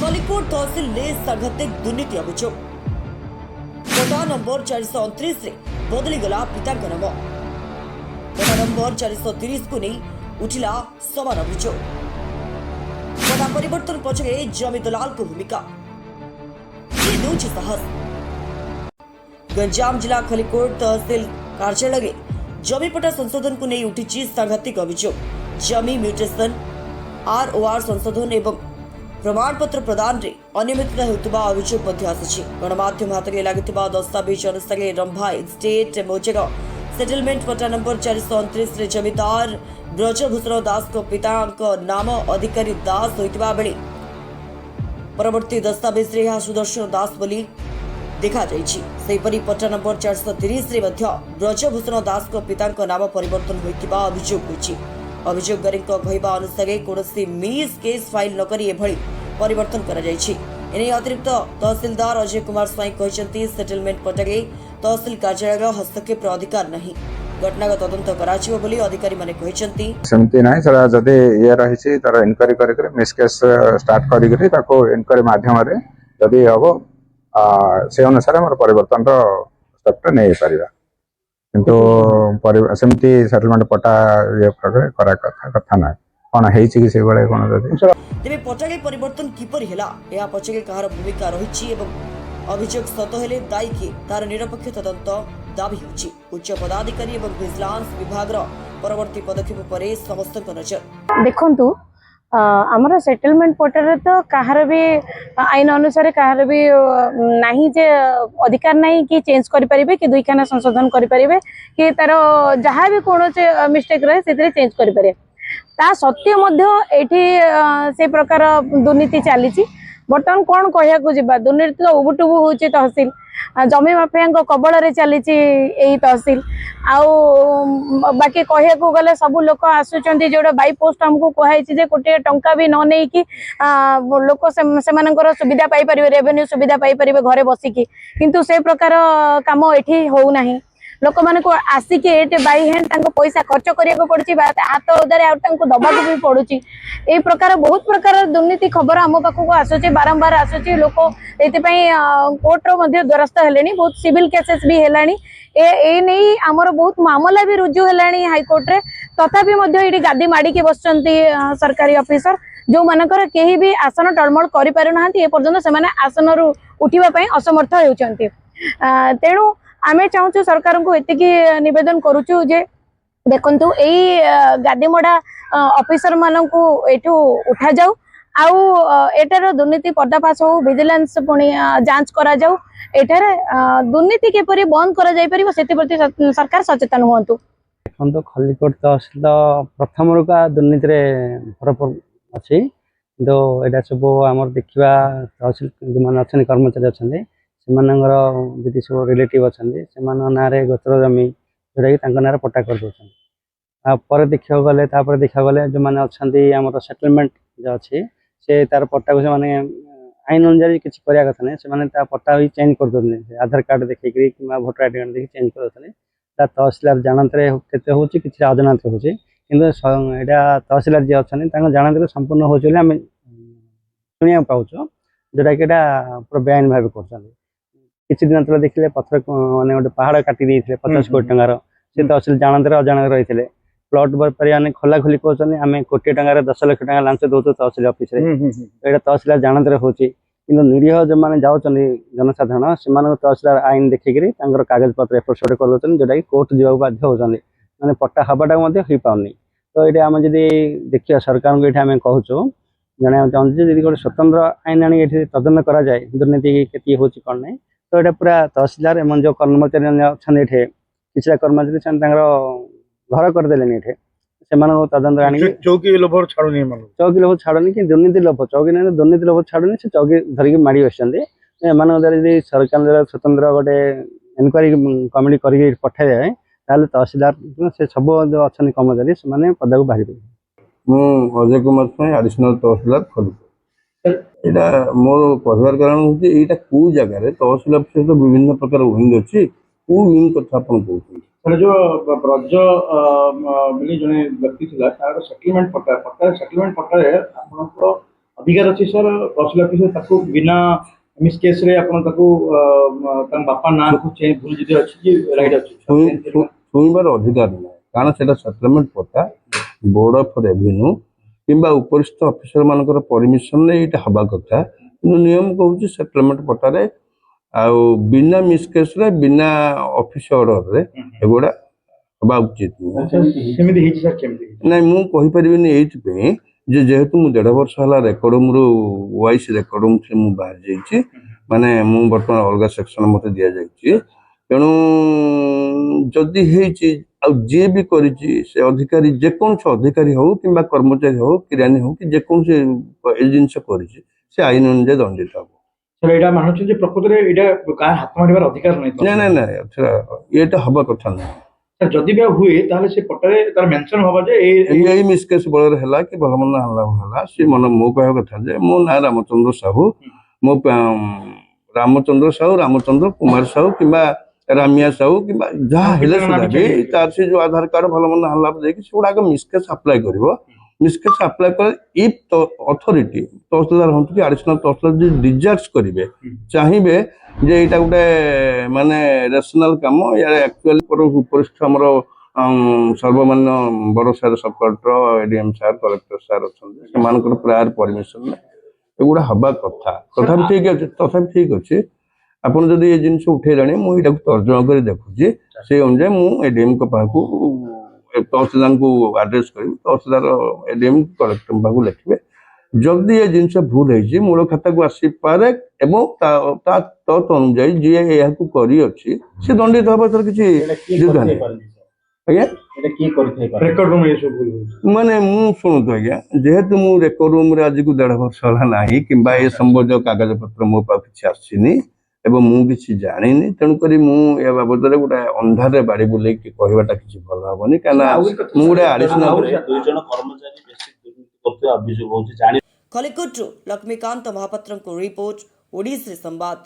खलिकोट तहसिल ने सांघातिक दुर्नीति अभियोग पटा नंबर 429 बदलीगला पिता नाम पटा नंबर 430 को नहीं उठिला समान अभियोग पटा परिवर्तन पछरे जमी दलाल को भूमिका ये दूची साहस गंजाम जिला खलिकोट तहसिल कार्यालय जमी पटा संशोधन को नहीं उठी सांघातिक अभियोग जमी म्यूटेशन आरओआर संशोधन एवं प्रमाणपत्र प्रदान रे अनियमितता होता अभियोग गणमाध्यम हाथ में लगी दस्तावेज अनुसार रंभा स्टेट मोजेग सेटलमेंट पट्टा नंबर 429 जमीदार ब्रजभूषण दास को पिता नाम अधिकारी दास होता बेले परवर्ती दस्तावेज रे सुदर्शन दास बोली देखा जापरी पट्टा नंबर 430 ब्रजभूषण दास को पिता नाम परिवर्तन होता अभियोग अभियोगकारी कहवा अनुसार कौन मिस केस फाइल नक परिवर्तन कर अतिरिक्त तहसीलदार अजय कुमार स्वाई कहते सेटलमेंट पट्टे तहसील कार्यालय हस्तक्षेप अधिकार नहीं घटना तदंत कर अधिकारी माने कहते सेमती ना जदि ये रही तार इनक्वारी कर मिस केस स्टार्ट कर माध्यम जदि हम से अनुसार मोर परिवर्तन स्टेप नहीं पारिबा किंतु सेमती सेटलमेंट पट्टा ये करा कथा ना कौन है से कौन तेरे पट्टा परिवर्तन किपरि हेला या पछे कहार भूमिका रही अभियोग सत हेले दायी किए तार निरपेक्ष तदंत दाबी होछि उच्च पदाधिकारी एवं विजिलेंस विभाग परवर्ती पदक्षेप पर समस्त नजर देखंतु आमर सेटलमेंट पट्टारे तो कहार भी आईन अनुसार कहार भी नहीं जे अधिकार नहीं कि चेंज करि परिबे कि दुईखाना संशोधन करि परिबे कि तार जहाँ भी कौन मिस्टेक रहे से चेंज करि परिबे ता सत्य मध्य एठी से प्रकार दुर्नीति चली बर्तमान कौन कहया को जिबा दुर्नीति तो उबुटुबु होची तहसील जमी माफिया कबल रे चली तहसील आउ बाकी कहया को गले सब लोक आसुचंती जोड़ा बाई पोस्ट हमको कहै छि जे कोटे टंका भी न नै कि लोक से सुविधा पाई परिबे रेवेन्यू सुविधा पाई परिबे घरे बसिकी किंतु से प्रकार काम एठी हो नाही लोक मान को आसिक एटे बाई हैंड पैसा खर्च करिया पड़ी हाथ उदारे दबा भी पड़ुची ए प्रकार बहुत प्रकार दुर्नीति खबर आम पाखक आसुची बारंबार आसुची लोक कोर्ट द्वारस्थ हेले बहुत सिविल केसेस भी हेलानी ए नहीं आमर बहुत मामला भी रुजु हेलानी हाईकोर्ट रे तथापि गादी माड़ी बसचंती सरकारी ऑफिसर जो मानकर केही भी आसन टलमल करि पारु नाहंती ए पर्यंत से आसन रु उठिबा पई असमर्थ होउचंती तेणु आमे चाहूँ सरकार को एतिकी निवेदन करुचु जे देखंतु एई गादीमड़ा ऑफिसर मानकु एठू उठा जाऊ आउ एटार दुर्नीति पर्दाफाश हो विजिलेंस पुणी जांच करा जाऊ एटार दुर्नीति केपरि बंद करा जाई परिबो सेति प्रति सरकार सचेतन हुअन्तु देखंतु खलिकोट तहसील प्रथम रुका दुर्नीति रे भरपूर अछि तो एटा सब हमर देखिबा तहसील जो मान अछन कर्मचारी अछन से सब रिलेटिव अच्छा से ना गोचर जमी जोटा कि ना पट्टा कर दौरान देखा गले देखा गले जो मैंने अच्छा आम सेटलमेंट जो अच्छी से तार पट्टा को आईन अनुसार किसी करने कथा नहीं से पट्टा भी चेंज कर दे आधार कार्ड देखिक कि भोटर आई डी कार्ड देखिए चेंज कर दे तहसीलदार जानते होती किसी अजानत हो तहसीलदार जी अच्छा जानते संपूर्ण हो शुणा पाच जोटा कि पूरा बेआईन भाव कर किसी दिन तले देखिले पत्थर माने गोटे पहाड़ काटी देइथिले 50 कोटी टंगार से तहसील जानते अजाणत रही प्लट पर खोला खोली कहते आम कोटी टंगार 10 लाख टंका लांच दौ तहसील ऑफिस ये तहसीलदार जानते होची कि निरीह जो मैंने जाऊँच जनसाधारण से तहसीलदार आईन देखिक कागज पत्र एपट सेपट कर दौरान जोटा कि कोर्ट जावाक बाध्य होती मैंने पट्टा हवाटा हो पानी तो ये आम जब देखिए सरकार को ये आम कहूँ जन चाहूँ जी गोटे स्वतंत्र आईन आनी तदन कराए दुर्नीति के कौन नहीं तो ये पूरा तहसीलदार एवं जो कर्मचारी अच्छा किसी कर्मचारी घर करदे ये से तदंत आनी चौकी लोभ छाड़ुनी चौकी लोभ छाड़ुनी कि दुर्नीति लोभ चौकी नहीं दुर्नीति लोभ छाड़ुनी से चौकी धरिकी माड़ी बसते द्वारा सरकार द्वारा स्वतंत्र गोटे इनक्वारी कमिटी कर पठाई जाए ताले तहसीलदार से सब जो अच्छा कर्मचारी से पदा को बाहर अजय कुमार स्वाई एडिशनल तहसीलदार खलिकोट यहाँ मोर कहबार कारण हूँ यहाँ कौ जगह तहसील ऑफिस तो विभिन्न प्रकार विंग अच्छी कौ विंग कथा कहते जो ब्रज जड़े व्यक्ति सेटलमेंट पट्टा सेटलमेंट पट्टा ଅଧିକାର ଅଛି ସାର୍ ତହସିଲ ଅଫିସରେ ତାକୁ ବିନା ମିସ୍ କେସ୍ରେ ଆପଣ ତାକୁ ତାଙ୍କ ବାପା ନାଁକୁ ଚେଞ୍ଜ ଭୁଲ ଯଦି ଅଛି କି ରାଇଟ୍ ଅଛି ଛୁଇଁବାର ଅଧିକାର ନାହିଁ, କାରଣ ସେଟା ସେଟଲମେଣ୍ଟ ପଟ୍ଟା ବୋର୍ଡ ଅଫ୍ ରେଭିନ୍ୟୁ କିମ୍ବା ଉପରିସ୍ଥ ଅଫିସର ମାନଙ୍କର ପରମିଶନ ନେଇ ଏଇଟା ହବା କଥା, କିନ୍ତୁ ନିୟମ କହୁଛି ସେଟଲମେଣ୍ଟ ପଟ୍ଟାରେ ଆଉ ବିନା ମିସ୍ କେସ୍ରେ ବିନା ଅଫିସ ଅର୍ଡରରେ ଏଗୁଡ଼ା ହବା ଉଚିତ ନୁହେଁ। ସେମିତି ହେଇଛି ସାର୍ କେମିତି ନାଇଁ ମୁଁ କହିପାରିବିନି ଏଇଥିପାଇଁ ଯେ ଯେହେତୁ ମୁଁ 1.5 ବର୍ଷ ହେଲା ରେକର୍ଡ ରୁମ୍ରୁ ୱାଇସ୍ ରେକର୍ଡ ରୁମ୍ ମୁଁ ବାହାରି ଯାଇଛି, ମାନେ ମୁଁ ବର୍ତ୍ତମାନ ଅଲଗା ସେକ୍ସନ ମୋତେ ଦିଆଯାଇଛି, ତେଣୁ ଯଦି ହେଇଛି ଆଉ ଯିଏ ବି କରିଛି ସେ ଅଧିକାରୀ ଯେକୌଣସି ଅଧିକାରୀ ହଉ କିମ୍ବା କର୍ମଚାରୀ ହଉ କିରାନୀ ହଉ କି ଯେକୌଣସି ଏ ଜିନିଷ କରିଛି ସେ ଆଇନ ଅନୁଯାୟୀ ଦଣ୍ଡିତ ହବ। ସାର୍ ଏଇଟା ମାନୁଛୁ ଯେ ପ୍ରକୃତରେ ଏଇଟା କାହା ହାତ ମାରିବାର ଅଧିକାର ନାହିଁ ନାଇଁ ନାଇଁ ନାଇଁ ଏଇଟା ହବା କଥା ନୁହେଁ। ସାର୍ ଯଦି ବି ହୁଏ ତାହେଲେ ସେ ପଟ୍ଟାରେ ତାର ମେନସନ ହବ ଯେ ଏଇ ମିସକେସ୍ ବଳରେ ହେଲା କି ଭଲ ମନ୍ଦ ହେଲା ସେ ମୋ କହିବା କଥା ଯେ ମୋ ନାଁ ରାମଚନ୍ଦ୍ର ସାହୁ, ମୋ ରାମଚନ୍ଦ୍ର ସାହୁ, ରାମଚନ୍ଦ୍ର କୁମାର ସାହୁ କିମ୍ବା ରାମିଆ ସାହୁ କିମ୍ବା ଯାହା ହେଲେ ସୁଦ୍ଧା ବି ତାର ସେ ଯୋଉ ଆଧାର କାର୍ଡ ଭଲ ମନ୍ଦ ହେଲା ଦେଇକି ସେଗୁଡାକ ମିସକେସ୍ ଆପ୍ଲାଏ କରିବ। ମିସକେସ୍ ଆପ୍ଲାଏ କଲେ ଇଫ୍ ଅଥରିଟି ତହସିଲଦାର ହୁଅନ୍ତୁ କି ଆଡିସନାଲ ତହସିଲଦାର ଯଦି ଡିଜାର୍ଜ କରିବେ ଚାହିଁବେ ଯେ ଏଇଟା ଗୋଟେ ମାନେ ରେସନାଲ କାମ, ୟାର ଆକ୍ଚୁଆଲି ଉପରିସ୍ଥ ଆମର ସର୍ବମାନ୍ୟ ବଡ଼ sir sub collector, ADM sir, collector sir ଅଛନ୍ତି, ସେମାନଙ୍କର ପ୍ରାୟର ପରମିଶନ ଏଗୁଡ଼ା ହବା କଥା। ତଥାପି ଠିକ ଅଛି ଆପଣ ଯଦି ଏ ଜିନିଷ ଉଠେଇଲାଣି ମୁଁ ଏଇଟାକୁ ତର୍ଜମା କରି ଦେଖୁଛି, ସେଇ ଅନୁଯାୟୀ ମୁଁ ଏଡିଏମ୍ଙ୍କ ପାଖକୁ ତହସିଲଦାରଙ୍କୁ ଆଡ୍ରେସ୍ କରିବି, ତହସିଲଦାର ଏଡିଏମ୍ କଲେକ୍ଟର ପାଖକୁ ଲେଖିବେ ଯଦି ଏ ଜିନିଷ ଭୁଲ ହେଇଛି ମୂଳ ଖାତାକୁ ଆସିପାରେ ଏବଂ ତା ତତ୍ ଅନୁଯାୟୀ ଯିଏ ଏହାକୁ କରିଅଛି ସେ ଦଣ୍ଡିତ ହବ, ଏଥର କିଛି ଦ୍ୱିଧା ନାହିଁ। ଆଜ୍ଞା ରେକର୍ଡ ରୁମ୍ ଏସବୁ ଭୁଲ ହଉଛି ମାନେ ମୁଁ ଶୁଣନ୍ତୁ ଆଜ୍ଞା, ଯେହେତୁ ମୁଁ ରେକର୍ଡ ରୁମ୍ରେ ଆଜିକୁ 1.5 ବର୍ଷ ହେଲା ନାହିଁ କିମ୍ବା ଏ ସମ୍ବନ୍ଧୀୟ କାଗଜପତ୍ର ମୋ ପାଖକୁ କିଛି ଆସିନି ଏବଂ ମୁଁ କିଛି ଜାଣିନି, ତେଣୁକରି ମୁଁ ଏ ବାବଦରେ ଗୋଟେ ଅନ୍ଧାରରେ ବାଡ଼ି ବୁଲେଇକି କହିବାଟା କିଛି ଭଲ ହବନି, କାହିଁକିନା ମୁଁ ଗୋଟେ ଆଡିସନାଲ ଖଲିକୋଟରୁ ଲକ୍ଷ୍ମୀକାନ୍ତ ମହାପାତ୍ରଙ୍କ ରିପୋର୍ଟ, ଓଡ଼ିଶୀ ସମ୍ବାଦ।